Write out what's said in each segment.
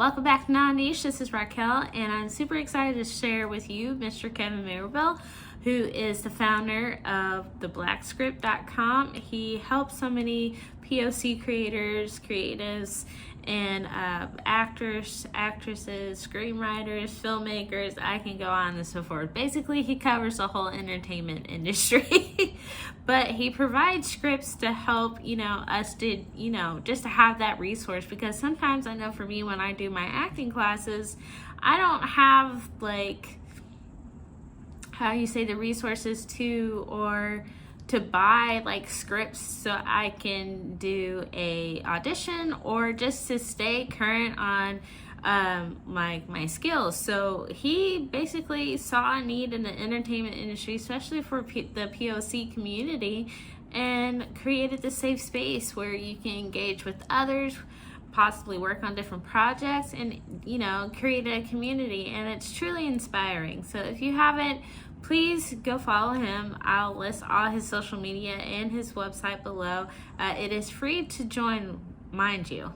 Welcome back to Non-Niche. This is Raquel, and I'm super excited to share with you Mr. Kevin Marable, who is the founder of theblackscript.com. He helps so many POC creators, creatives, and actors, actresses, screenwriters, filmmakers. I can go on and so forth. Basically, he covers the whole entertainment industry. But he provides scripts to help, us to, just to have that resource. Because sometimes I know for me, when I do my acting classes, I don't have, like, how you say, the resources to buy like scripts so I can do a audition or just to stay current on my skills. So he basically saw a need in the entertainment industry, especially for the POC community, and created the safe space where you can engage with others, possibly work on different projects, and create a community. And it's truly inspiring. So if you haven't, please go follow him. I'll list all his social media and his website below. It is free to join, mind you.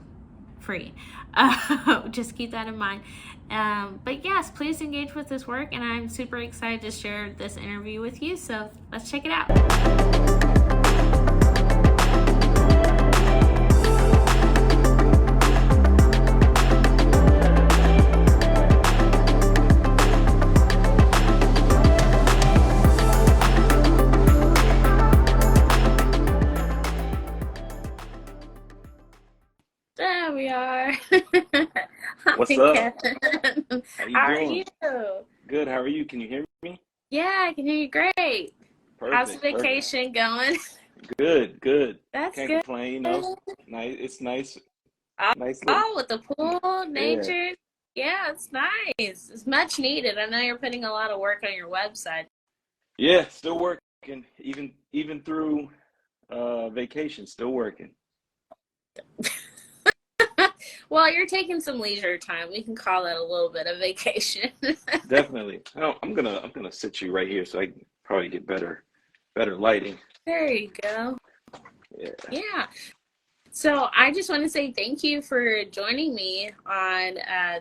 Free. Just keep that in mind. But yes, please engage with this work, and I'm super excited to share this interview with you. So let's check it out. There we are. What's Hi, up? Kevin. How you How are doing? you? Good. How are you? Can you hear me? Yeah, I can hear you great. How's the Perfect. Perfect. vacation going? Good. Good. That's Can't good. complain. Nice. It's nice. Oh, Nice little. oh, with the pool, Yeah. nature. Yeah, it's nice. It's much needed. I know you're putting a lot of work on your website. Yeah. Still working. Even through vacation. Still working. Well, you're taking some leisure time. We can call that a little bit of vacation. Definitely. Oh, I'm gonna sit you right here so I can probably get better lighting. There you go. Yeah. Yeah. So I just want to say thank you for joining me on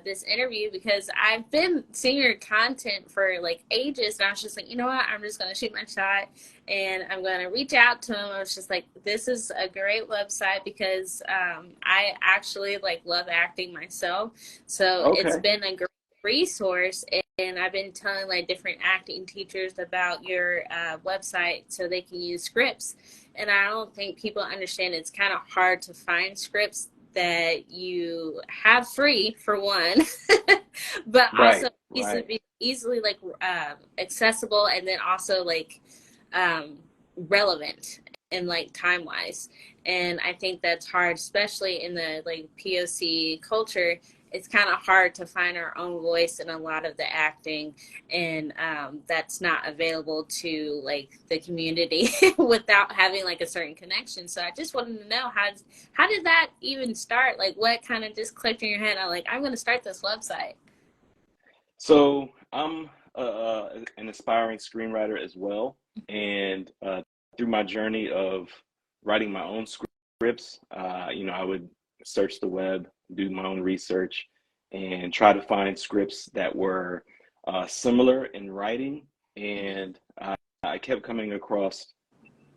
this interview, because I've been seeing your content for like ages, and I was just like, you know what, I'm just going to shoot my shot and I'm going to reach out to him. I was just like, this is a great website, because I actually like love acting myself. So it's Okay. been a great resource, and I've been telling like different acting teachers about your website so they can use scripts. And I don't think people understand it's kind of hard to find scripts that you have free, for one, but also Right. Right. easily like accessible, and then also like relevant and like time wise. And I think that's hard, especially in the like POC culture. It's kind of hard to find our own voice in a lot of the acting, and that's not available to like the community without having like a certain connection. So I just wanted to know, how did that even start? Like, what kind of just clicked in your head? I'm like, I'm going to start this website. So I'm an aspiring screenwriter as well, and through my journey of writing my own scripts, I would search the web, do my own research, and try to find scripts that were similar in writing. And I kept coming across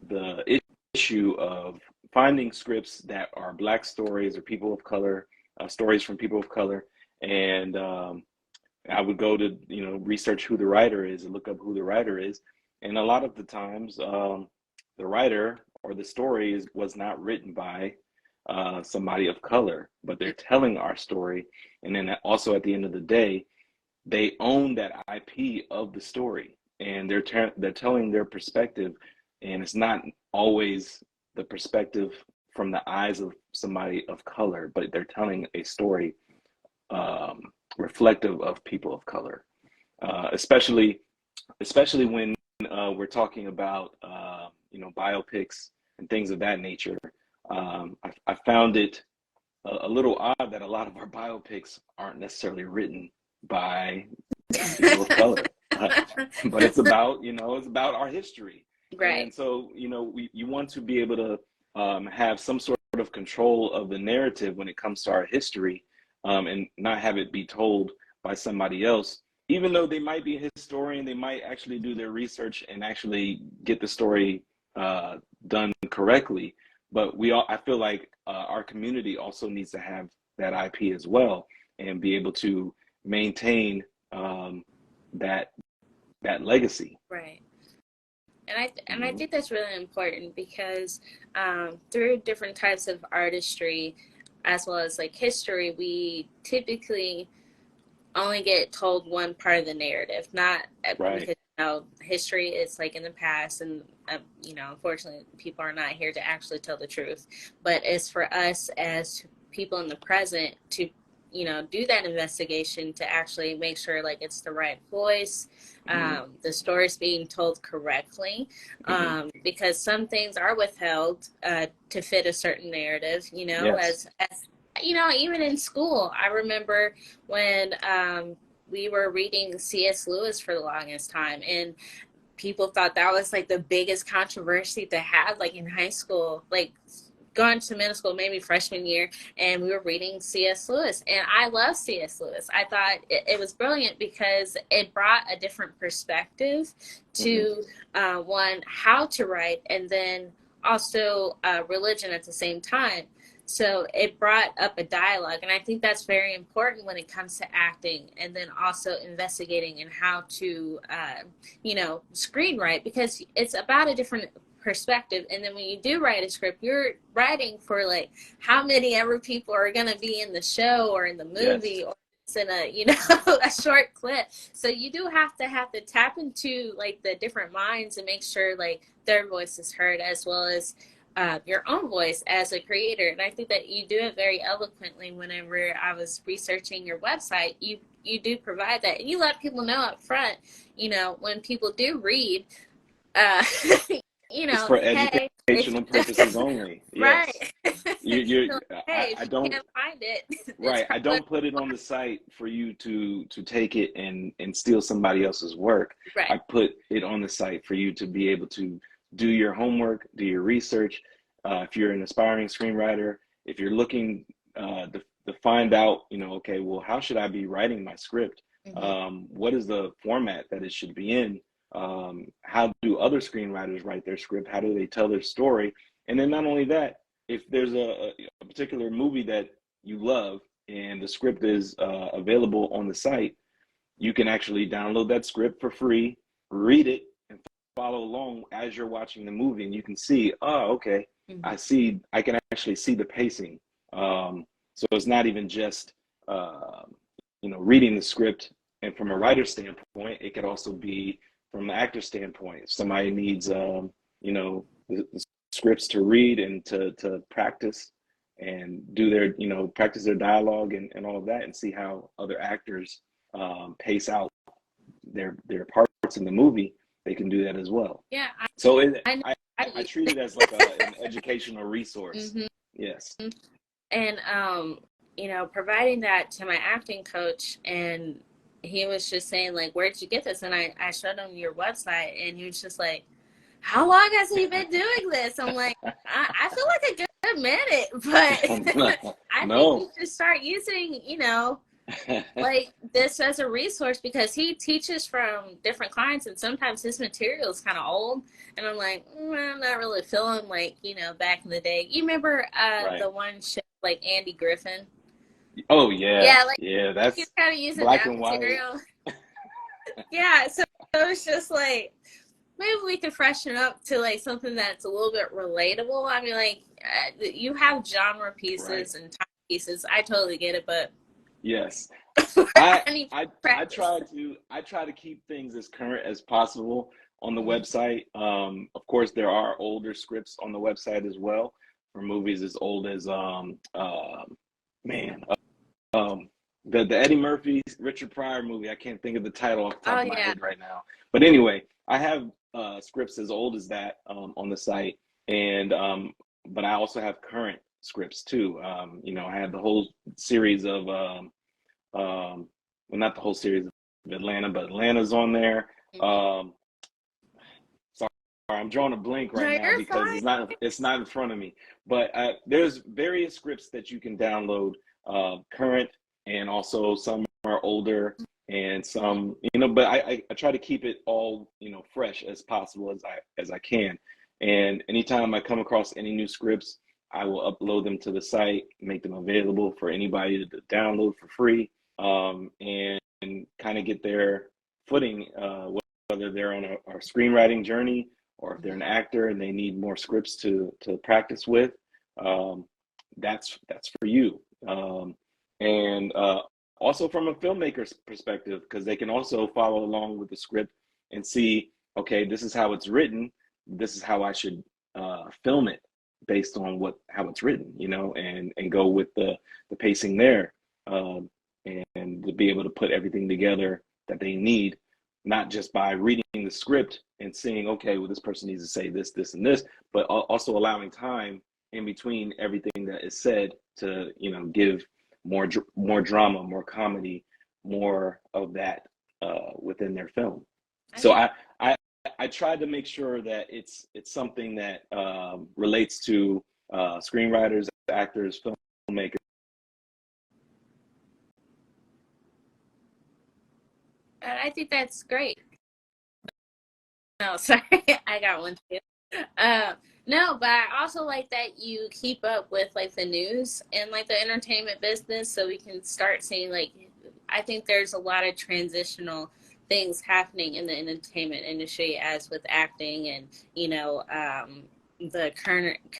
the issue of finding scripts that are Black stories or people of color, stories from people of color, and I would go to, research who the writer is and look up who the writer is. And a lot of the times, the writer or the story was not written by somebody of color, but they're telling our story. And then also at the end of the day, they own that IP of the story, and they're telling their perspective, and it's not always the perspective from the eyes of somebody of color, but they're telling a story reflective of people of color, especially when we're talking about biopics and things of that nature. I found it a little odd that a lot of our biopics aren't necessarily written by people of color, but it's about our history, Right. and so you want to be able to have some sort of control of the narrative when it comes to our history, and not have it be told by somebody else. Even though they might be a historian, they might actually do their research and actually get the story done correctly. But I feel like our community also needs to have that IP as well and be able to maintain that legacy. Right. And I think that's really important because through different types of artistry, as well as like history, we typically only get told one part of the narrative, not Right. because history is like in the past, and unfortunately, people are not here to actually tell the truth. But it's for us as people in the present to do that investigation to actually make sure like it's the right voice, the story's being told correctly, because some things are withheld to fit a certain narrative, Yes. as even in school. I remember when we were reading C.S. Lewis for the longest time, and people thought that was like the biggest controversy to have, like in high school, like going to middle school, maybe freshman year, and we were reading C.S. Lewis. And I love C.S. Lewis. I thought it was brilliant because it brought a different perspective to one, how to write, and then also religion at the same time. So it brought up a dialogue, and I think that's very important when it comes to acting, and then also investigating and how to, screenwrite, because it's about a different perspective. And then when you do write a script, you're writing for like how many ever people are going to be in the show or in the movie, Yes. or it's in a a short clip. So you do have to tap into like the different minds and make sure like their voice is heard, as well as your own voice as a creator. And I think that you do it very eloquently. Whenever I was researching your website, you do provide that, and you let people know up front, when people do read, uh, It's for hey, if educational purposes only. right, Yes. You so, hey, if I you don't can't find it, it's right. I probably don't put it on the site for you to take it and steal somebody else's work. right. I put it on the site for you to be able to do your homework, do your research. If you're an aspiring screenwriter, if you're looking to find out, okay, well, how should I be writing my script? What is the format that it should be in? How do other screenwriters write their script? How do they tell their story? And then not only that, if there's a particular movie that you love and the script is available on the site, you can actually download that script for free, read it, and follow along as you're watching the movie, and you can see, oh, okay, I can actually see the pacing. So it's not even just reading the script, and from a writer's standpoint, it could also be from an actor standpoint. If somebody needs the scripts to read and to practice and do their practice their dialogue and all of that, and see how other actors pace out their parts in the movie, they can do that as well. Yeah, So I treat it as like an educational resource. Yes. And providing that to my acting coach, and he was just saying like, where did you get this? And I showed him your website, and he was just like, how long has he been doing this? I'm like, I feel like a good minute, but I think you should start using, like this as a resource, because he teaches from different clients, and sometimes his material is kind of old, and I'm like, I'm not really feeling like, back in the day. You remember Right. the one show like Andy Griffin? Oh yeah. Yeah, like that's he's kind of using black that and white. material. Yeah, so it was just like, maybe we could freshen up to like something that's a little bit relatable. I mean, like you have genre pieces and time pieces. I totally get it, but yes, I try to keep things as current as possible on the website. Of course, there are older scripts on the website as well for movies as old as the Eddie Murphy Richard Pryor movie. I can't think of the title off the top of my head right now. But anyway, I have scripts as old as that on the site, and but I also have current scripts too. I had the whole series of well, not the whole series of Atlanta, but Atlanta's on there. Sorry, I'm drawing a blank right now because it's not in front of me. But there's various scripts that you can download, current and also some are older and some, but I try to keep it all, fresh as possible as I can. And anytime I come across any new scripts, I will upload them to the site, make them available for anybody to download for free, and kind of get their footing, whether they're on a screenwriting journey or if they're an actor and they need more scripts to practice with. That's for you. And also from a filmmaker's perspective, because they can also follow along with the script and see, okay, this is how it's written. This is how I should film it based on how it's written, and go with the pacing there, and to be able to put everything together that they need, not just by reading the script and seeing, okay, well, this person needs to say this, this, and this, but also allowing time in between everything that is said to, give more drama, more comedy, more of that within their film. So I tried to make sure that it's something that relates to screenwriters, actors, filmmakers. I think that's great. No, sorry, I got one too. No, but I also like that you keep up with like the news and like the entertainment business, so we can start seeing like, I think there's a lot of transitional things happening in the entertainment industry, as with acting and the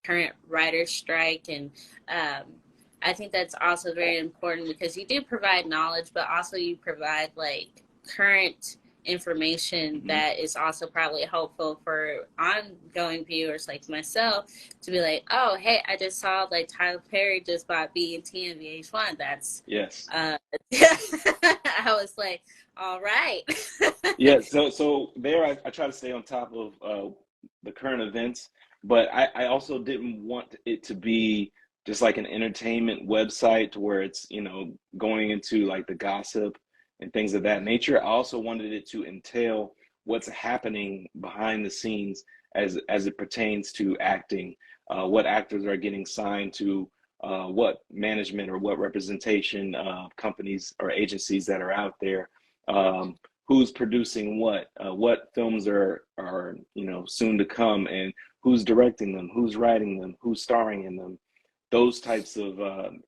current writer's strike, and I think that's also very important because you do provide knowledge, but also you provide like current information that is also probably helpful for ongoing viewers like myself to be like, oh, hey, I just saw like Tyler Perry just bought BET and VH1. That's yes. I was like, all right. Yeah. So there, I try to stay on top of the current events, but I also didn't want it to be just like an entertainment website where it's, going into like the gossip and things of that nature. I also wanted it to entail what's happening behind the scenes as it pertains to acting, what actors are getting signed to, what management or what representation companies or agencies that are out there, who's producing what films are soon to come, and who's directing them, who's writing them, who's starring in them. Those types of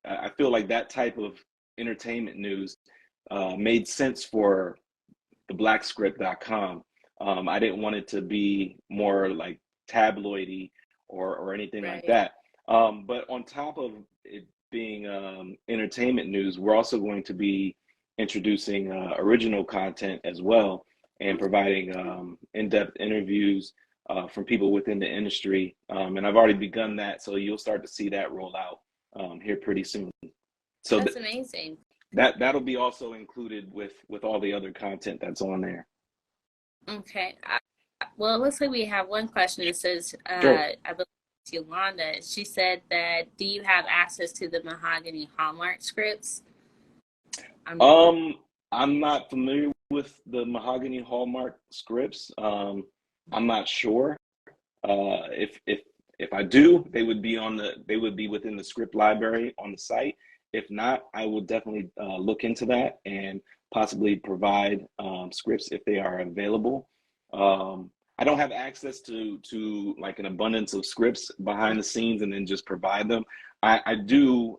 I feel like that type of entertainment news made sense for the blackscript.com. I didn't want it to be more like tabloidy or anything like that. But on top of it being entertainment news, we're also going to be introducing original content as well, and providing in-depth interviews from people within the industry. And I've already begun that, so you'll start to see that roll out here pretty soon. So that's amazing. That'll be also included with all the other content that's on there. Okay. Well, it looks like we have one question. It says, Sure. I believe it's Yolanda. She said that, do you have access to the Mahogany Hallmark scripts? I'm not familiar with the Mahogany Hallmark scripts. I'm not sure. If I do, they would be within the script library on the site. If not, I will definitely look into that and possibly provide scripts if they are available. I don't have access to like an abundance of scripts behind the scenes and then just provide them. I do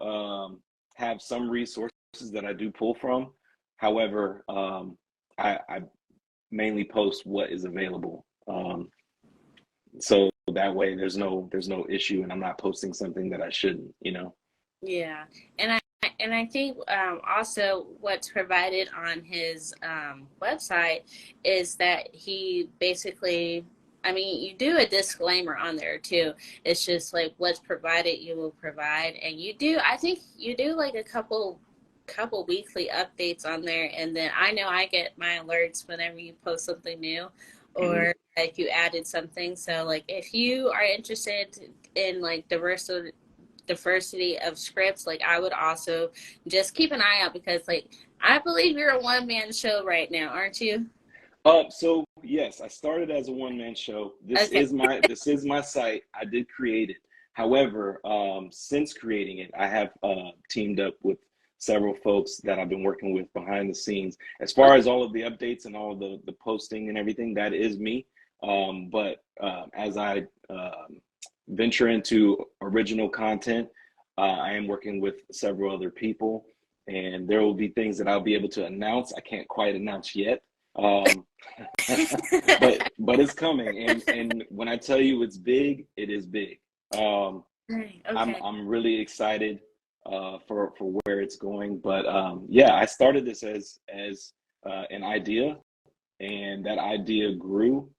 have some resources that I do pull from. However, I mainly post what is available. So that way there's no issue, and I'm not posting something that I shouldn't, Yeah, and I think also what's provided on his website is that he basically, I mean, you do a disclaimer on there too. It's just like what's provided, you will provide, and I think you do like a couple weekly updates on there, and then I know I get my alerts whenever you post something new or like you added something. So like if you are interested in like diversity of scripts, like I would also just keep an eye out, because like I believe you're a one-man show right now, aren't you? So yes, I started as a one-man show. This Okay. is my site. I did create it. However, since creating it, I have teamed up with several folks that I've been working with behind the scenes. As far as all of the updates and all of the posting and everything, that is me. But as I venture into original content, I am working with several other people, and there will be things that I'll be able to announce. I can't quite announce yet, but it's coming. And when I tell you it's big, it is big. Right. Okay. I'm really excited for where it's going. But yeah, I started this as an idea, and that idea grew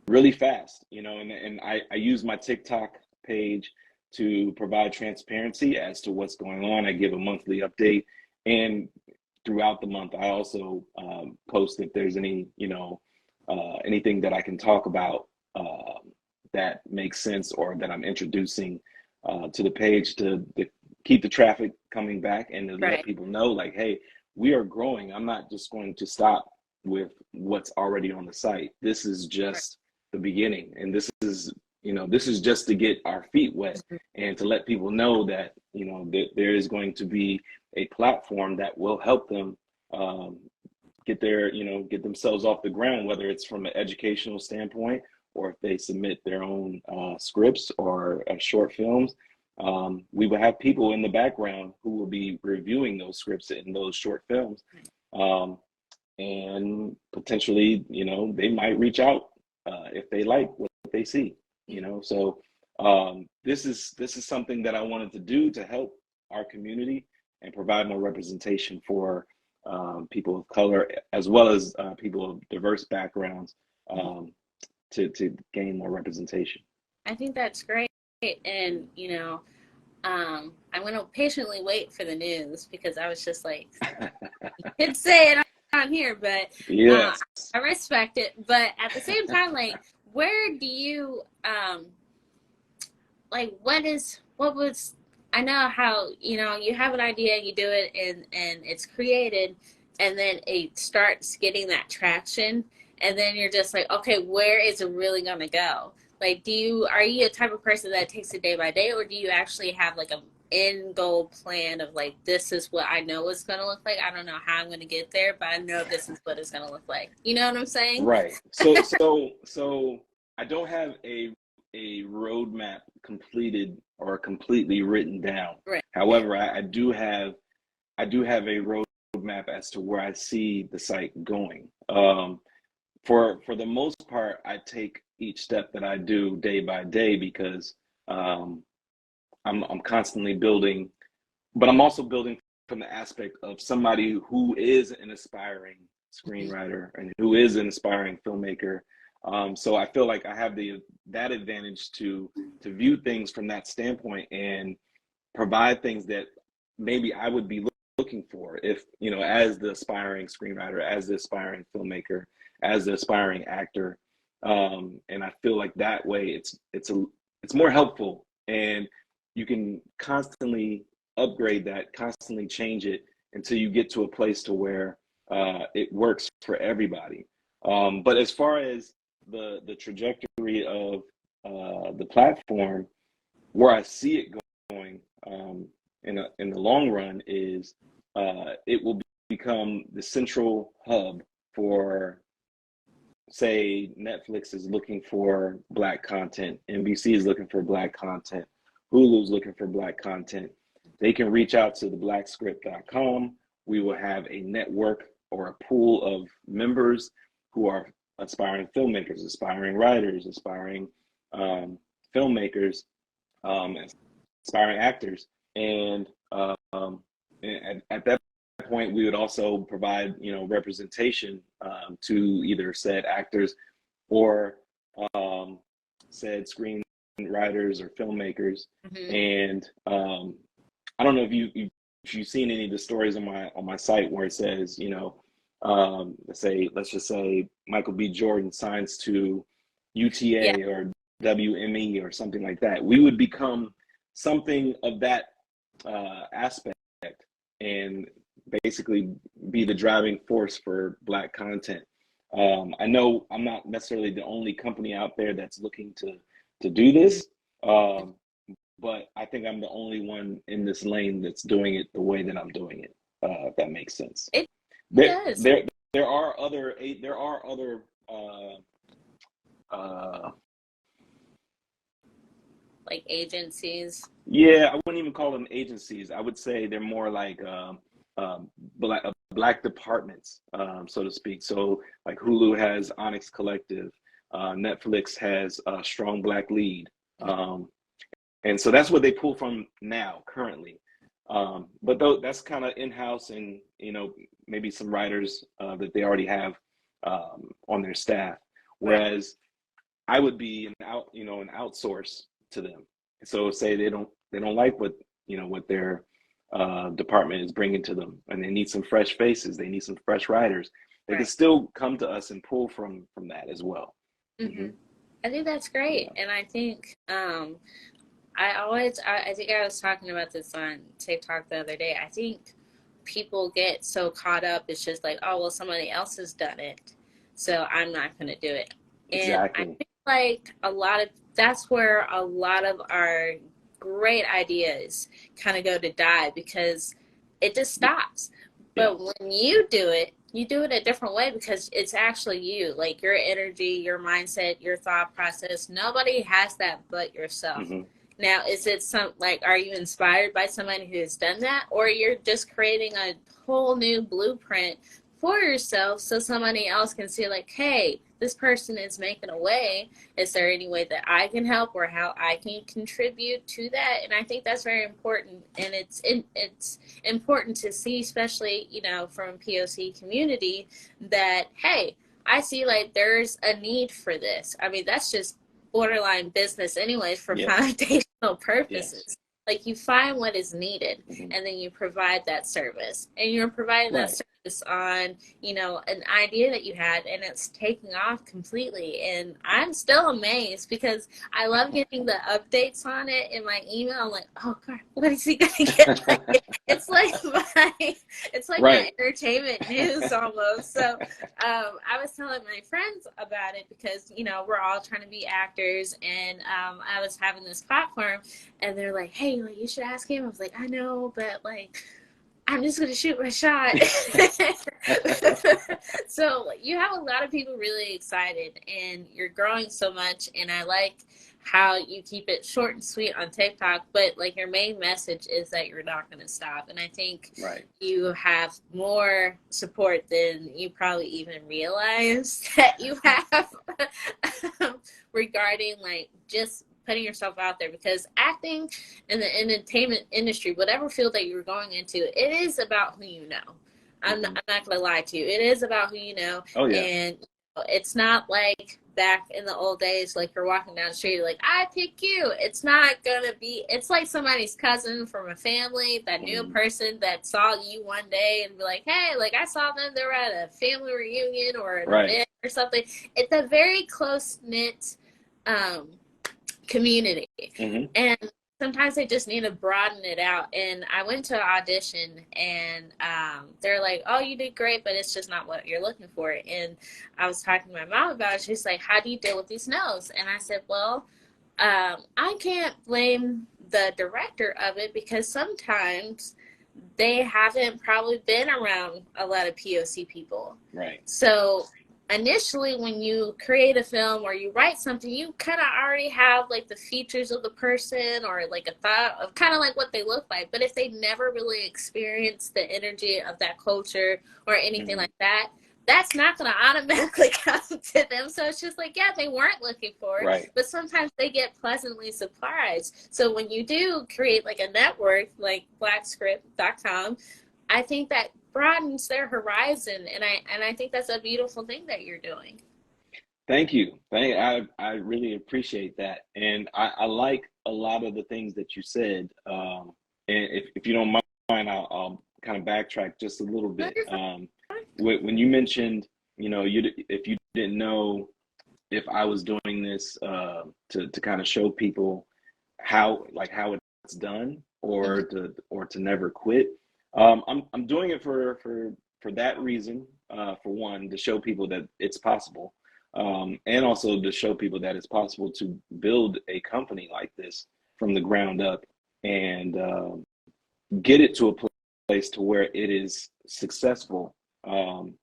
really fast, you know, and I use my TikTok page to provide transparency as to what's going on. I give a monthly update, and throughout the month, I also post if there's any, you know, anything that I can talk about that makes sense or that I'm introducing to the page to keep the traffic coming back and to let people know, like, hey, we are growing. I'm not just going to stop with what's already on the site. This is just the beginning, and this is, you know, this is just to get our feet wet and to let people know that, you know, that there is going to be a platform that will help them get their, you know, get themselves off the ground, whether it's from an educational standpoint or if they submit their own scripts or short films. We will have people in the background who will be reviewing those scripts and those short films. And potentially, you know, they might reach out if they like what they see, you know. So this is something that I wanted to do to help our community and provide more representation for people of color as well as people of diverse backgrounds to gain more representation. I think that's great. And, you know, I'm going to patiently wait for the news because I was just like, you could say it on here, but yes. I respect it. But at the same time, like, where do you, like, what was, I know how, you know, you have an idea, you do it, and it's created, and then it starts getting that traction, and then you're just like, okay, where is it really going to go? Like, are you a type of person that takes it day by day, or do you actually have like a end goal plan of like, this is what I know it's going to look like? I don't know how I'm going to get there, but I know this is what it's going to look like. You know what I'm saying? Right. So I don't have a roadmap completed or completely written down. Right. However, I do have a roadmap as to where I see the site going. For the most part, I take each step that I do day by day because I'm constantly building, but I'm also building from the aspect of somebody who is an aspiring screenwriter and who is an aspiring filmmaker. So I feel like I have that advantage to view things from that standpoint and provide things that maybe I would be looking for if, you know, as the aspiring screenwriter, as the aspiring filmmaker, as the aspiring actor. And I feel like that way it's more helpful, and you can constantly upgrade that, constantly change it until you get to a place to where it works for everybody. But as far as the trajectory of the platform, where I see it going in the long run is it will become the central hub for, say, Netflix is looking for Black content, NBC is looking for Black content, Hulu's looking for Black content. They can reach out to the blackscript.com. We will have a network or a pool of members who are aspiring filmmakers, aspiring writers, aspiring filmmakers, aspiring actors. And at that point, we would also provide, you know, representation to either said actors or said screenwriters or filmmakers. And I don't know if you've seen any of the stories on my site where it says, you know, let's just say Michael B. Jordan signs to UTA or WME or something like that. We would become something of that aspect and basically be the driving force for Black content. I know I'm not necessarily the only company out there that's looking to do this, but I think I'm the only one in this lane that's doing it the way that I'm doing it. If that makes sense. It There, does. there, there are other uh, Like agencies. yeah, I wouldn't even call them agencies. I would say they're more like black departments, so to speak. So like Hulu has Onyx Collective, Netflix has Strong Black Lead, um, and so that's what they pull from now currently. But though that's kind of in-house, and maybe some writers that they already have on their staff. Right. Whereas I would be an outsource to them. So say they don't like what their department is bringing to them, and they need some fresh faces, they need some fresh writers. They can Right. still come to us and pull from that as well. Hmm. Hmm. I think that's great, Yeah. and I think I think I was talking about this on TikTok the other day. I think people get so caught up. It's just like, oh, well, somebody else has done it, so I'm not going to do it. And I Exactly. feel like that's where a lot of our great ideas kind of go to die because it just stops. But Yes. when you do it a different way because it's actually you, like your energy, your mindset, your thought process. Nobody has that but yourself. Hmm. Now, is it are you inspired by somebody who has done that, or you're just creating a whole new blueprint for yourself so somebody else can see, like, hey, this person is making a way. Is there any way that I can help or how I can contribute to that? And I think that's very important. And it's important to see, especially, from POC community, that, hey, I see like there's a need for this. I mean, that's just borderline business anyways for Yes. foundational Yes. purposes. Like you find what is needed Hmm. and then you provide that service. And you're providing that Right. service on, an idea that you had and it's taking off completely. And I'm still amazed because I love getting the updates on it in my email. I'm like, oh God, what is he gonna get? Like it's like my it's like my Right. entertainment news almost. So I was telling my friends about it because we're all trying to be actors, and I was having this platform, and they're like, "Hey, like you should ask him." I was like, "I know, but like." I'm just gonna shoot my shot. So you have a lot of people really excited, and you're growing so much. And I like how you keep it short and sweet on TikTok, but like your main message is that you're not going to stop. And I think Right. you have more support than you probably even realize that you have regarding like just putting yourself out there, because acting in the entertainment industry, whatever field that you're going into, it is about who you know. Hmm. I'm not going to lie to you. It is about who you know. Oh yeah. And it's not like back in the old days, like you're walking down the street, like, I pick you. It's not going to be, it's like somebody's cousin from a family that knew a Hmm. person that saw you one day and be like, hey, like I saw them, they were at a family reunion or an Right. event or something. It's a very close knit um, community. Hmm. And sometimes they just need to broaden it out. And I went to an audition, and they're like, oh, you did great, but it's just not what you're looking for. And I was talking to my mom about it. She's like, how do you deal with these no's? And I said, well, I can't blame the director of it because sometimes they haven't probably been around a lot of POC people. Right. So initially, when you create a film or you write something, you kind of already have like the features of the person or like a thought of kind of like what they look like. But if they never really experienced the energy of that culture or anything Hmm. like that, that's not going to automatically come to them. So it's just like, yeah, they weren't looking for it, Right. but sometimes they get pleasantly surprised. So when you do create like a network like blackscript.com, I think that broadens their horizon, and I think that's a beautiful thing that you're doing. Thank you. I really appreciate that. And I like a lot of the things that you said. And if you don't mind, I'll kind of backtrack just a little No, bit. you're fine. When you mentioned, if you didn't know if I was doing this to kind of show people how it's done, Mm-hmm. or to never quit. I'm doing it for that reason. For one, to show people that it's possible, and also to show people that it's possible to build a company like this. from the ground up and get it to a place to where it is successful all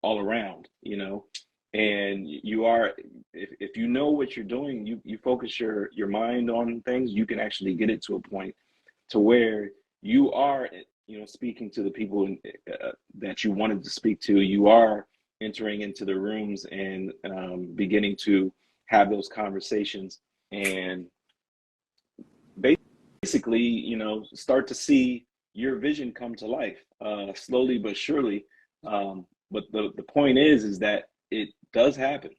around, you know. And you are, if you know what you're doing, you focus your mind on things, you can actually get it to a point to where you are, you know, speaking to the people that you wanted to speak to. You are entering into the rooms and beginning to have those conversations and basically, you know, start to see your vision come to life slowly but surely. But the point is that it does happen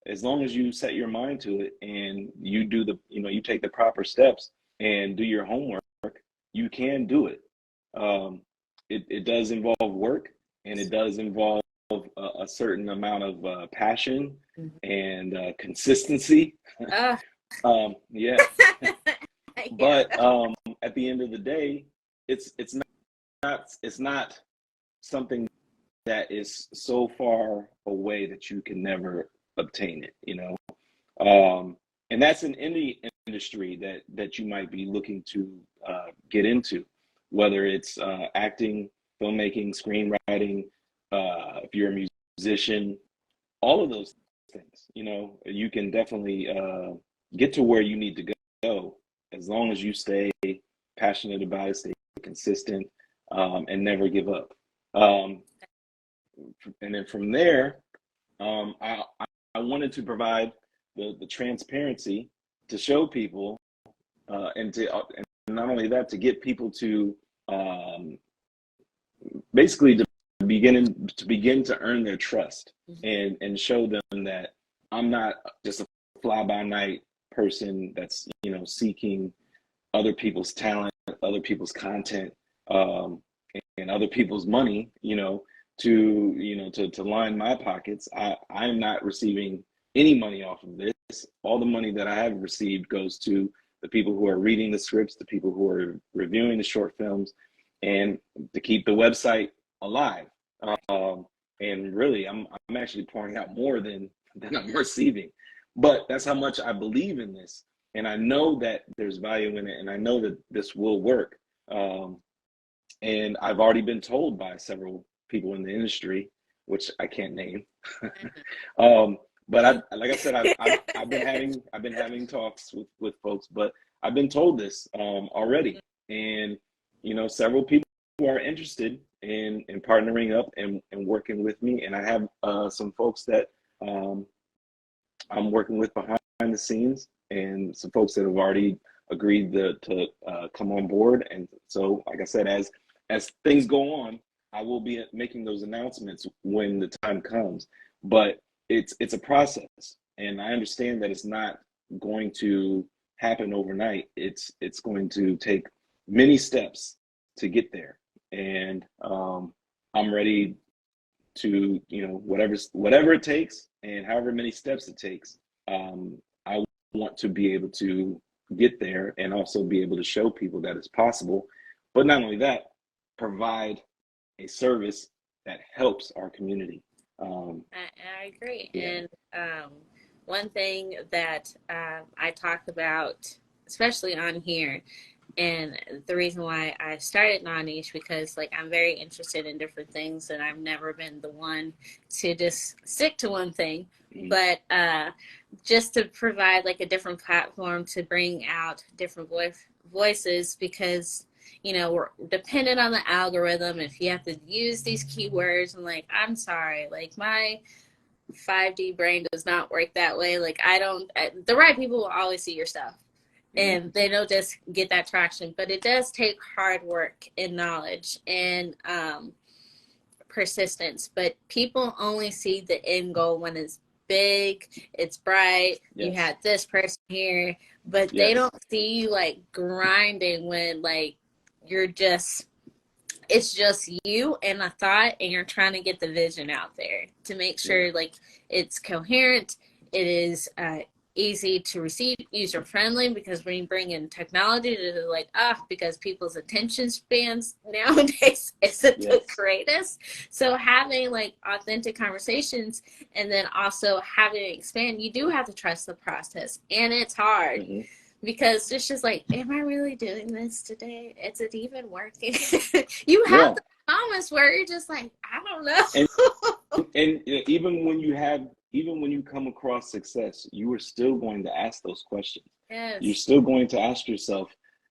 as long as you set your mind to it and you do you take the proper steps and do your homework. You can do it. It does involve work, and it does involve a certain amount of passion and consistency. Yeah. But at the end of the day, it's not something that is so far away that you can never obtain it, you know. And that's in any industry that you might be looking to get into, whether it's acting, filmmaking, screenwriting, if you're a musician, all of those things, you know, you can definitely get to where you need to go as long as you stay passionate about it, stay consistent, and never give up. And then from there, I wanted to provide the transparency to show people, and not only that, to get people to basically to begin to earn their trust and show them that I'm not just a fly by night person that's, you know, seeking other people's talent, other people's content, and other people's money, you know, to line my pockets. I am not receiving any money off of this. All the money that I have received goes to the people who are reading the scripts, the people who are reviewing the short films, and to keep the website alive. And really, I'm actually pouring out more than I'm receiving. But that's how much I believe in this, and I know that there's value in it, and I know that this will work. And I've already been told by several people in the industry, which I can't name. But like I said, I've been having talks with folks, but I've been told this already, and you know, several people who are interested in partnering up and working with me, and I have some folks that I'm working with behind the scenes, and some folks that have already agreed to come on board. And so, like I said, as things go on, I will be making those announcements when the time comes. But it's a process, and I understand that it's not going to happen overnight. It's going to take many steps to get there, and I'm ready to, you know, whatever it takes, and however many steps it takes. I want to be able to get there, and also be able to show people that it's possible. But not only that, provide a service that helps our community. I agree. Yeah. And one thing that I talk about, especially on here, and the reason why I started non-niche, because like I'm very interested in different things, and I've never been the one to just stick to one thing, but just to provide like a different platform to bring out different voices, because you know, we're dependent on the algorithm. If you have to use these keywords, and like, I'm sorry, like my 5D brain does not work that way. Like the right people will always see your stuff, and they don't just get that traction, but it does take hard work and knowledge and persistence. But people only see the end goal when it's big, it's bright, you had this person here, but they don't see you like grinding when like it's just you and a thought, and you're trying to get the vision out there to make sure like it's coherent, it is easy to receive, user friendly, because when you bring in technology to like because people's attention spans nowadays isn't the greatest. So having like authentic conversations, and then also having it expand, you do have to trust the process, and it's hard. because it's just like, am I really doing this today? Is it even working? You have Yeah. the moments where you're just like, I don't And know. and even when you come across success, you are still going to ask those questions. You're Yes. still going to ask yourself,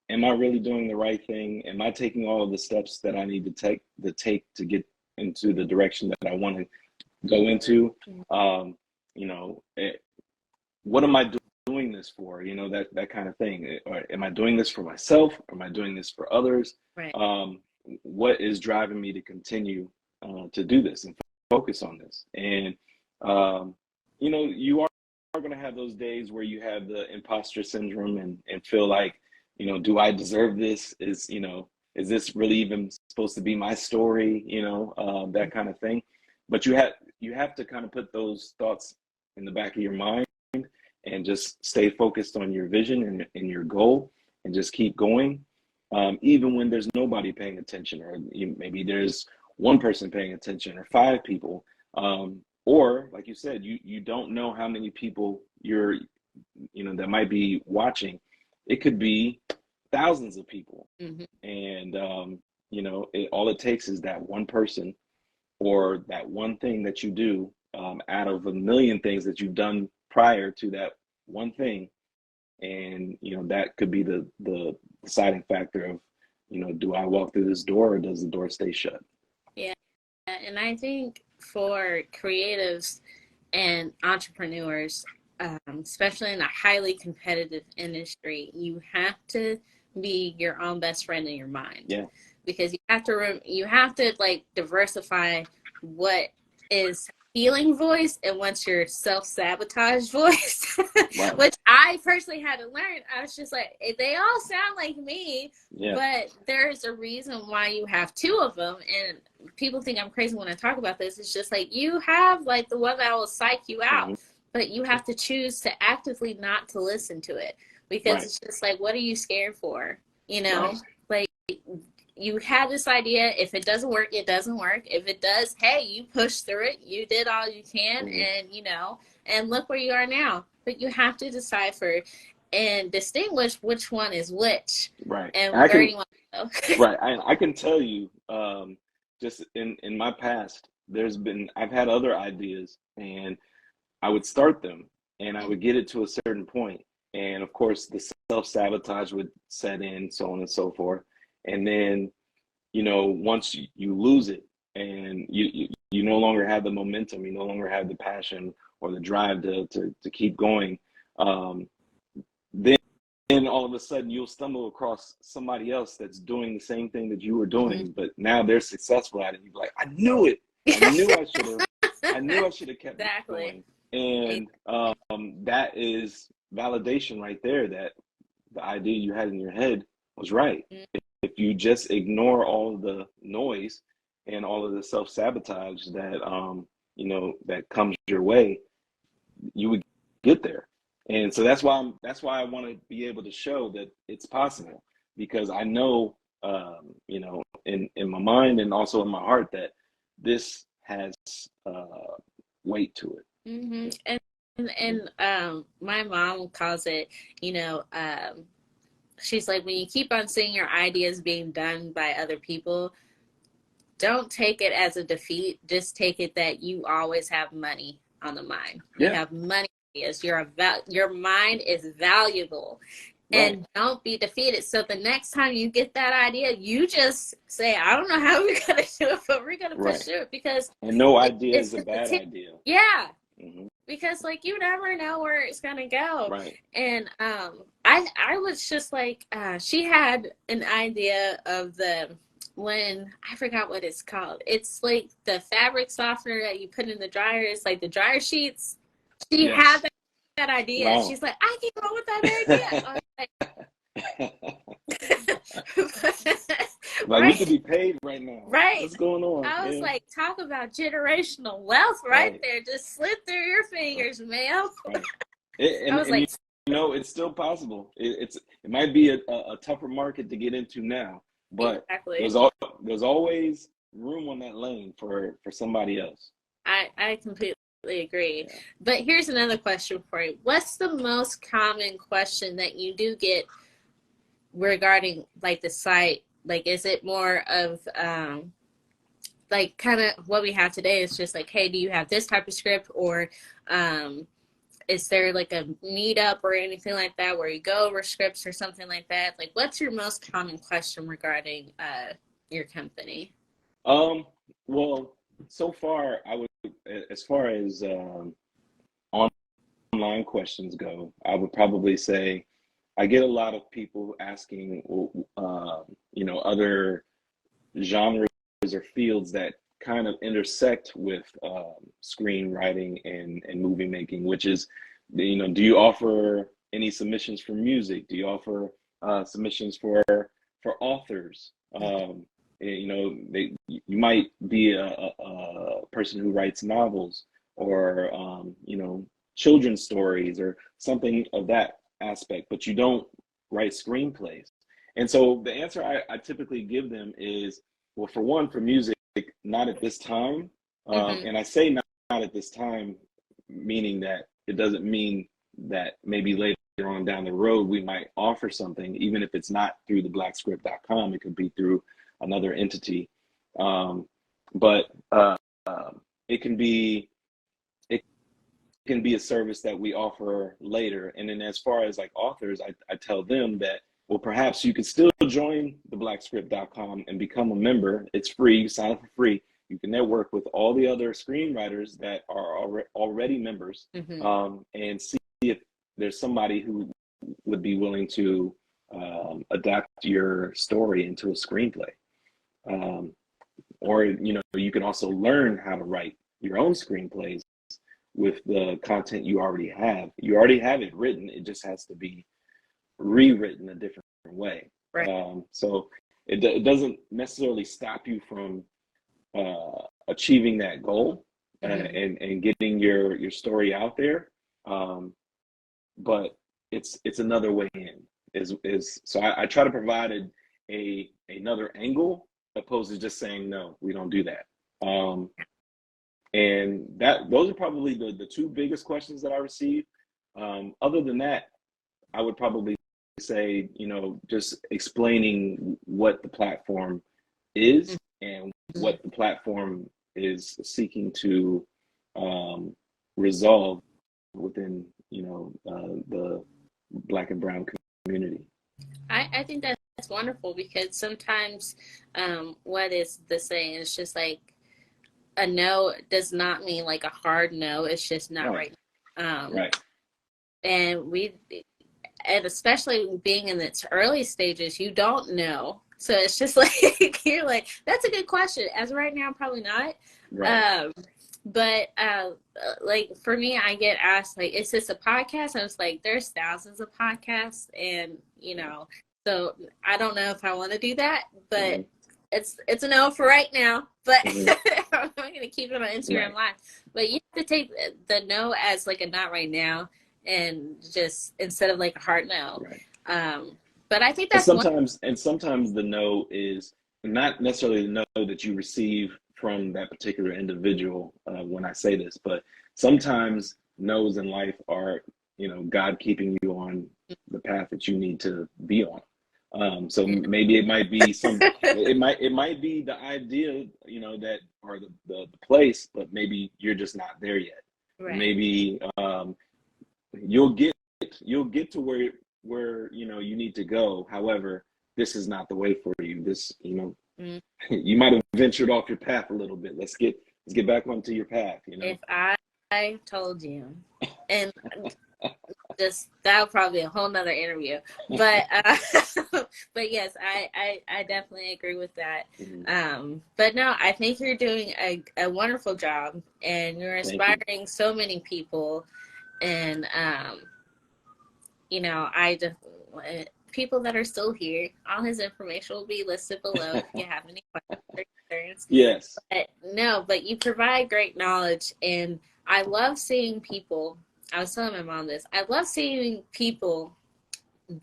am I really doing the right thing? Am I taking all of the steps that I need to get into the direction that I want to go into? You know, what am I doing this for? You know, that kind of thing. Or am I doing this for myself? Am I doing this for others? Right. What is driving me to continue to do this and focus on this? And you know, you are going to have those days where you have the imposter syndrome and feel like, you know, do I deserve this? Is this really even supposed to be my story? You know, that kind of thing. But you have to kind of put those thoughts in the back of your mind and just stay focused on your vision and your goal and just keep going. Even when there's nobody paying attention, or maybe there's one person paying attention or five people, or like you said, you don't know how many people that might be watching. It could be thousands of people. Mm-hmm. And all it takes is that one person or that one thing that you do, out of a million things that you've done prior to that one thing. And that could be the deciding factor of, do I walk through this door or does the door stay shut? Yeah. And I think for creatives and entrepreneurs, especially in a highly competitive industry, you have to be your own best friend in your mind. Yeah. Because you have to like diversify what is healing voice and what's your self-sabotage voice. Right. Which I personally had to learn. I was just like, they all sound like me, Yeah. but there's a reason why you have two of them. And people think I'm crazy when I talk about this. It's just like, you have like the one that will psych you out, Mm-hmm. but you have to choose to actively not to listen to it, because Right. it's just like, what are you scared for? Right. Like, you had this idea. If it doesn't work, it doesn't work. If it does, hey, you pushed through it. You did all you can, Mm-hmm. and look where you are now. But you have to decipher and distinguish which one is which. Right. And I where can do you want to go? right. I can tell you, just in my past, I've had other ideas, and I would start them and I would get it to a certain point. And of course, the self-sabotage would set in, so on and so forth. And then, once you lose it and you no longer have the momentum, you no longer have the passion or the drive to keep going, then all of a sudden you'll stumble across somebody else that's doing the same thing that you were Mm-hmm. doing, but now they're successful at it. You're like, I knew it. I knew I should have kept Exactly. going. And that is validation right there that the idea you had in your head was right. If you just ignore all the noise and all of the self-sabotage that comes your way, you would get there. And so that's why I want to be able to show that it's possible, because I know, in my mind and also in my heart, that this has weight to it. Mm-hmm. And my mom calls it, she's like, when you keep on seeing your ideas being done by other people, don't take it as a defeat. Just take it that you always have money on the mind. You Yeah. have money. Your mind is valuable. Right. And don't be defeated. So the next time you get that idea, you just say, I don't know how we're going to do it, but we're going to push Right. through it, because And no idea it's is a just bad idea. Yeah. Mm-hmm. Because like, you never know where it's going to go. Right. And I was just like, she had an idea of when I forgot what it's called. It's like the fabric softener that you put in the dryer. It's like the dryer sheets. She Yes. had that idea. Wow. She's like, I came up with that idea. I was like, Like, we could be paid right now. Right. What's going on? I was like, talk about generational wealth right there. Just slip through your fingers, ma'am. Right. I was like, it's still possible. It might be a tougher market to get into now, but exactly. there's always room on that lane for somebody else. I completely agree. Yeah. But here's another question for you. What's the most common question that you do get regarding like the site? Like, is it more of like kind of what we have today is just like, hey, do you have this type of script, or is there like a meetup or anything like that where you go over scripts or something like that? Like, what's your most common question regarding your company? Well, so far I would, as far as online questions go, I would probably say I get a lot of people asking, other genres or fields that kind of intersect with screenwriting and movie making, which is, do you offer any submissions for music? Do you offer submissions for authors? You might be a person who writes novels or children's stories or something of that aspect, but you don't write screenplays. And so the answer I typically give them is, well, for one, for music, not at this time. Mm-hmm. And I say not at this time, meaning that it doesn't mean that maybe later on down the road we might offer something, even if it's not through the blackscript.com, it could be through another entity. But it can be a service that we offer later. And then as far as like authors, I tell them that, well, perhaps you could still join the blackscript.com and become a member. It's free. You sign up for free. You can network with all the other screenwriters that are already members, Mm-hmm. and see if there's somebody who would be willing to adapt your story into a screenplay. Or, you can also learn how to write your own screenplays with the content you already have. You already have it written. It just has to be rewritten a different way. Right. So it doesn't necessarily stop you from achieving that goal and getting your story out there. But it's another way in. So I try to provide another angle opposed to just saying no, we don't do that. And those are probably the two biggest questions that I receive. Other than that, I would probably say, just explaining what the platform is and what the platform is seeking to resolve within, the Black and Brown community. I think that's wonderful, because sometimes what is the saying? It's just like a no does not mean like a hard no. It's just not right. Right. And especially being in its early stages, you don't know. So it's just like, you're like, that's a good question. As of right now, probably not. Right. But like for me, I get asked like, is this a podcast? I was like, there's thousands of podcasts, and so I don't know if I want to do that, but it's a no for right now. But I'm gonna keep it on Instagram Live. But you have to take the no as like a not right now, and just instead of like a hard no. Right. But I think that's sometimes the no is not necessarily the no that you receive from that particular individual when I say this, but sometimes no's in life are, God keeping you on the path that you need to be on. So maybe it might be it might be the idea, that, or the place, but maybe you're just not there yet. Right. Maybe you'll get to where you need to go. However, this is not the way for you. This, you might have ventured off your path a little bit. Let's get back onto your path. If I told you, and just that would probably be a whole nother interview. But but yes, I definitely agree with that. But no, I think you're doing a wonderful job, and you're inspiring so many people. And I just people that are still here, all his information will be listed below if you have any questions or concerns. Yes. But you provide great knowledge, and I love seeing people. I was telling my mom this. I love seeing people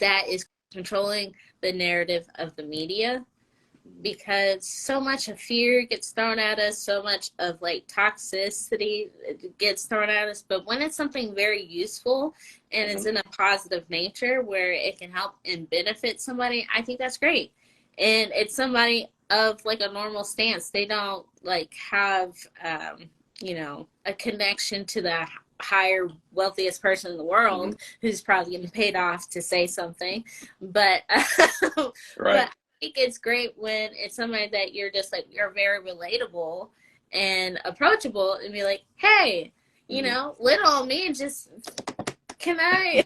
that is controlling the narrative of the media, because so much of fear gets thrown at us, so much of like toxicity gets thrown at us. But when it's something very useful and it's in a positive nature where it can help and benefit somebody, I think that's great. And it's somebody of like a normal stance. They don't like have, a connection to the higher, wealthiest person in the Mm-hmm. world who's probably getting paid off to say something. But, but Right. I think it's great when it's somebody that you're just like, you're very relatable and approachable and be like, hey, Mm-hmm. little on me and just, can I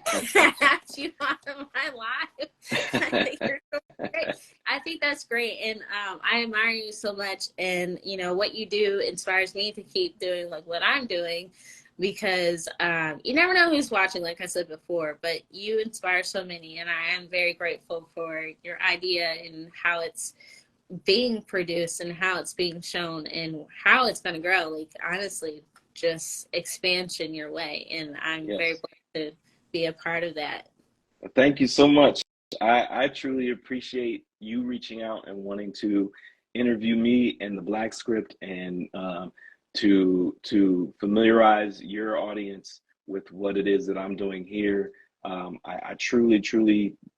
have you on my live? I think you're so great. I think that's great. And I admire you so much. And, what you do inspires me to keep doing like what I'm doing because you never know who's watching, like I said before, but you inspire so many. And I am very grateful for your idea and how it's being produced and how it's being shown and how it's going to grow. Like, honestly, just expansion your way. And I'm very Yes. blessed to be a part of that. Thank you so much. I truly appreciate you reaching out and wanting to interview me and the Black Script and to familiarize your audience with what it is that I'm doing here. I truly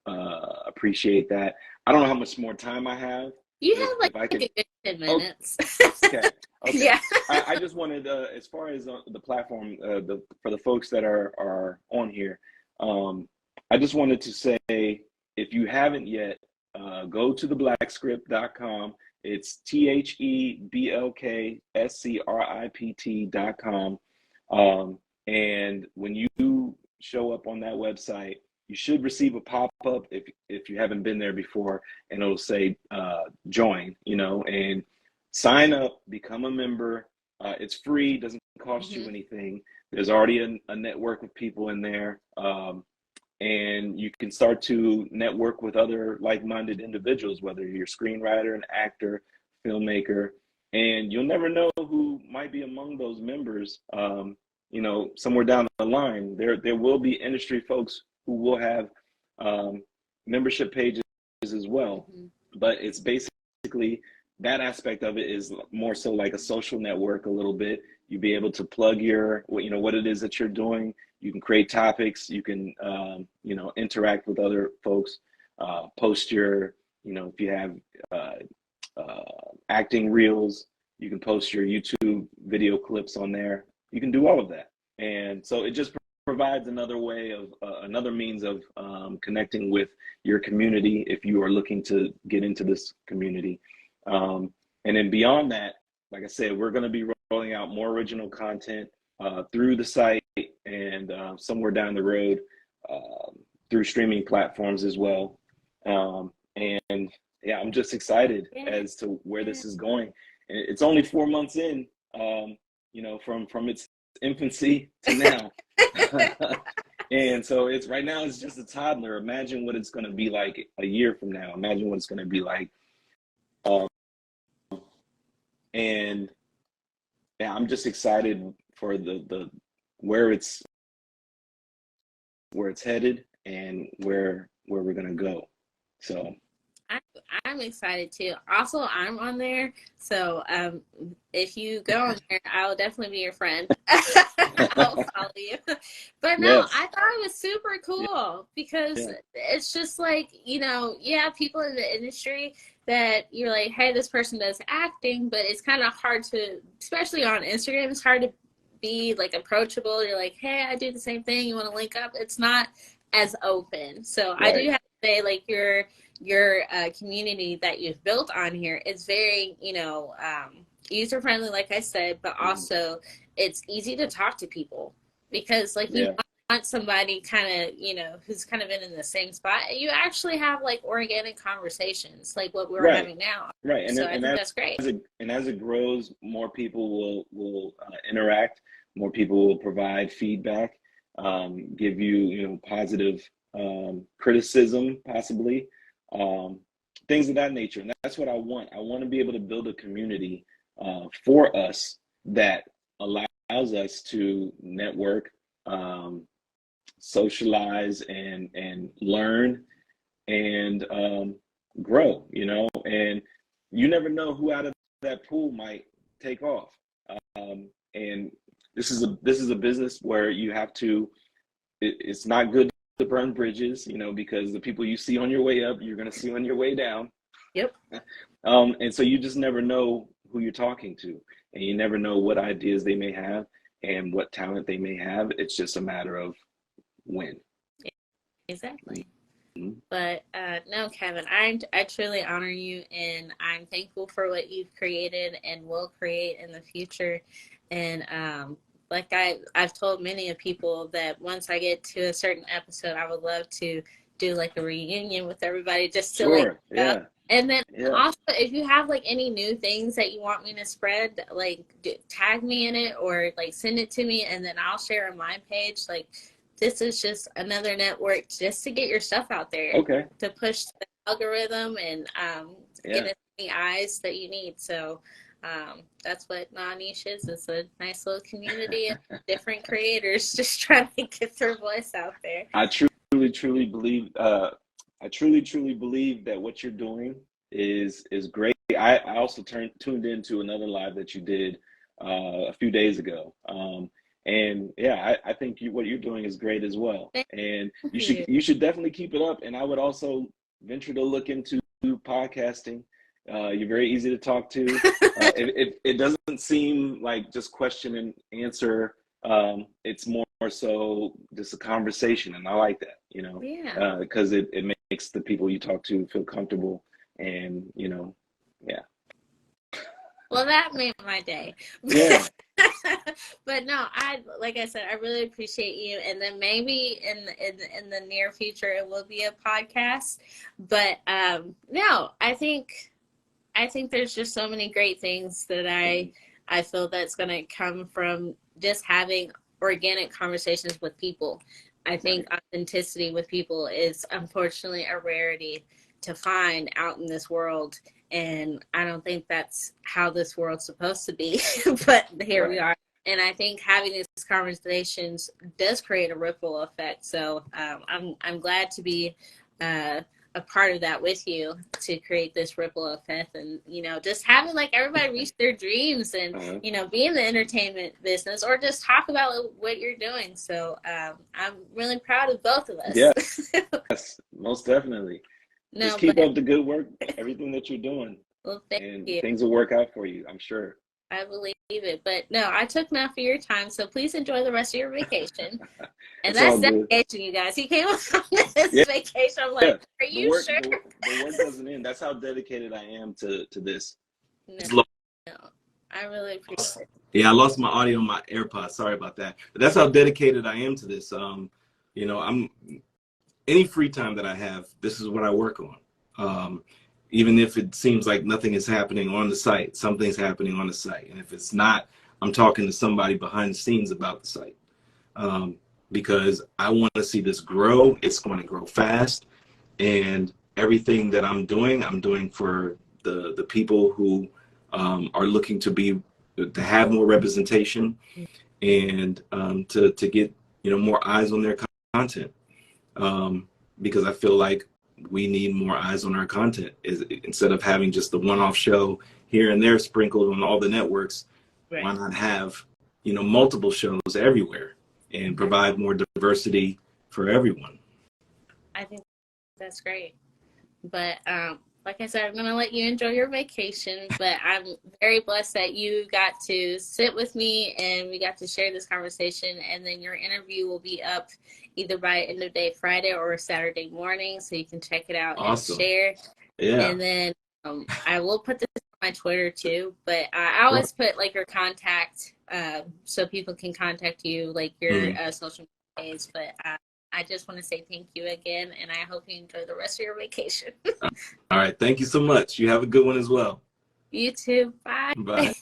appreciate that. I don't know how much more time I have, You but have like if I a could, good 10 oh, minutes. okay, okay. Yeah. I just wanted, as far as the platform, for the folks that are on here, I just wanted to say, if you haven't yet, go to theblackscript.com. It's THEBLKSCRIPT.com. And when you show up on that website, you should receive a pop-up if you haven't been there before, and it'll say join, and sign up, become a member. It's free, doesn't cost you Mm-hmm. anything. There's already a network of people in there. And you can start to network with other like-minded individuals, whether you're a screenwriter, an actor, filmmaker, and you'll never know who might be among those members. Somewhere down the line, there will be industry folks who will have membership pages as well. Mm-hmm. But it's basically that aspect of it is more so like a social network a little bit. You be able to plug what it is that you're doing. You can create topics. You can, interact with other folks. Post if you have acting reels, you can post your YouTube video clips on there. You can do all of that, and so it just provides another way of another means of connecting with your community if you are looking to get into this community. And then beyond that, like I said, we're going to be rolling out more original content through the site and somewhere down the road through streaming platforms as well. And yeah, I'm just excited as to where this is going. It's only 4 months in, from its infancy to now. And so it's right now it's just a toddler. Imagine what it's going to be like a year from now. Imagine what it's going to be like. And yeah, I'm just excited for the where it's headed and where we're gonna go. So I'm excited too. Also, I'm on there, so if you go on there, I'll definitely be your friend. I'll follow you. But no, yes, I thought it was super cool because yeah, it's just like, people in the industry that you're like, hey, this person does acting, but it's kind of hard to, especially on Instagram, it's hard to be like approachable. You're like, hey, I do the same thing. You want to link up? It's not as open. So I do right, have to say, like, your community that you've built on here is very, user friendly, like I said, but also it's easy to talk to people because, like, you yeah, want somebody kind of, who's kind of been in the same spot. You actually have like organic conversations, like what we're right, having now. right. And So I and think as that's great. it grows, more people will interact. More people will provide feedback, give you positive criticism, possibly. um, Things of that nature. And that's what I want. I want to be able to build a community for us that allows us to network, socialize, and learn and grow. And you never know who out of that pool might take off. And this is a business where you have to. It's not good to burn bridges, because the people you see on your way up, you're going to see on your way down. Yep. And so you just never know who you're talking to, and you never know what ideas they may have and what talent they may have. It's just a matter of when. Exactly. Mm-hmm. But no, Kevin, I truly honor you, and I'm thankful for what you've created and will create in the future. And like I've told many of people that once I get to a certain episode, I would love to do like a reunion with everybody, just to Sure. Yeah. And then Yeah. also, if you have like any new things that you want me to spread, like tag me in it or like send it to me, and then I'll share on my page. Like, this is just another network just to get your stuff out there. Okay. To push the algorithm and get as many eyes that you need. So that's what Non-Niche is. It's a nice little community of different creators just trying to get their voice out there. I truly believe that what you're doing is great. I also tuned into another live that you did a few days ago. And yeah, I think what you're doing is great as well. And you should definitely keep it up. And I would also venture to look into podcasting. You're very easy to talk to. It doesn't seem like just question and answer. It's more so just a conversation, and I like that, Yeah. because it makes the people you talk to feel comfortable, and yeah. Well, that made my day. Yeah. But no, like I said, I really appreciate you. And then maybe in the near future it will be a podcast. But no, I think there's just so many great things that I feel that's going to come from just having organic conversations with people. I think authenticity with people is unfortunately a rarity to find out in this world. And I don't think that's how this world's supposed to be, but here we are. And I think having these conversations does create a ripple effect. So I'm glad to be a part of that with you, to create this ripple effect, and just having like everybody reach their dreams, and be in the entertainment business, or just talk about what you're doing. So I'm really proud of both of us. Yes, most definitely. Just keep up the good work, everything that you're doing. Well, thank you. Things will work out for you, I'm sure. I believe it. But no, I took enough of your time, so please enjoy the rest of your vacation. And that's dedication, you guys. He came on this vacation. I'm like, are you sure? The work doesn't end. That's how dedicated I am to this. No, I really appreciate it. Yeah, I lost my audio on my AirPods. Sorry about that. But that's how dedicated I am to this. I'm any free time that I have, this is what I work on. Even if it seems like nothing is happening on the site, something's happening on the site. And if it's not, I'm talking to somebody behind the scenes about the site. Because I want to see this grow. It's going to grow fast. And everything that I'm doing for the people who are looking to have more representation, and to get more eyes on their content. Because I feel like we need more eyes on our content, instead of having just the one-off show here and there sprinkled on all the networks. Right. Why not have multiple shows everywhere and provide more diversity for everyone? I think that's great. But like I said, I'm going to let you enjoy your vacation, but I'm very blessed that you got to sit with me and we got to share this conversation. And then your interview will be up either by end of day Friday or Saturday morning, so you can check it out and share. Yeah. And then I will put this on my Twitter too, but I always put like your contact so people can contact you, like your social media page. But I just want to say thank you again, and I hope you enjoy the rest of your vacation. All right. Thank you so much. You have a good one as well. You too. Bye. Bye.